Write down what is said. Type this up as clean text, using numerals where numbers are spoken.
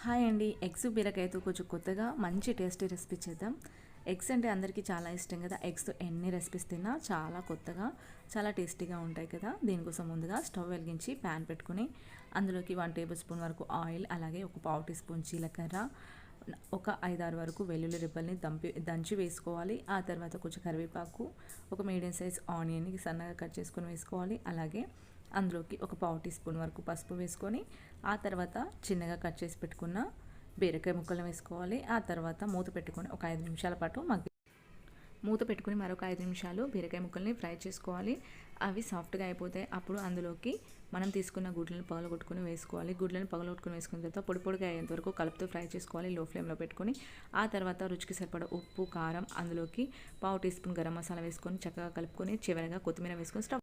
Hi అండి. Eggs బీరకాయతో కొంచెం కొత్తగా మంచి టేస్టీ రెసిపీ చేద్దాం. ఎగ్స్ అంటే అందరికీ చాలా ఇష్టం కదా. ఎగ్స్తో ఎన్ని రెసిపీస్ తిన్నా చాలా కొత్తగా చాలా టేస్టీగా ఉంటాయి కదా. దీనికోసం ముందుగా స్టవ్ వెలిగించి ప్యాన్ పెట్టుకుని అందులోకి 1 టేబుల్ స్పూన్ వరకు ఆయిల్, అలాగే ఒక పావు టీ స్పూన్ జీలకర్ర, ఒక 5-6 వరకు వెల్లుల్లి రెబ్బల్ని దంచి వేసుకోవాలి. ఆ తర్వాత కొంచెం కరివేపాకు, ఒక మీడియం సైజ్ ఆనియన్ని సన్నగా కట్ చేసుకొని వేసుకోవాలి. అలాగే అందులోకి ఒక పావు టీ స్పూన్ వరకు పసుపు వేసుకొని, ఆ తర్వాత చిన్నగా కట్ చేసి పెట్టుకున్న బీరకాయ ముక్కలను వేసుకోవాలి. ఆ తర్వాత మూత పెట్టుకొని ఒక 5 నిమిషాల పాటు మూత పెట్టుకుని మరొక 5 నిమిషాలు బీరకాయ ముక్కల్ని ఫ్రై చేసుకోవాలి. అవి సాఫ్ట్గా అయిపోతాయి. అప్పుడు అందులోకి మనం తీసుకున్న గుడ్లను పగలగొట్టుకుని వేసుకోవాలి. గుడ్లను పగలగొట్టుకుని వేసుకున్న తర్వాత పొడి పొడిగా అయ్యేంత వరకు కలుపుతూ ఫ్రై చేసుకోవాలి లో ఫ్లేమ్లో పెట్టుకొని. ఆ తర్వాత రుచికి సరిపడా ఉప్పు, కారం, అందులోకి పావు టీ స్పూన్ గరం మసాలా వేసుకొని చక్కగా కలుపుకొని చివరిగా కొత్తిమీర వేసుకొని స్టవ్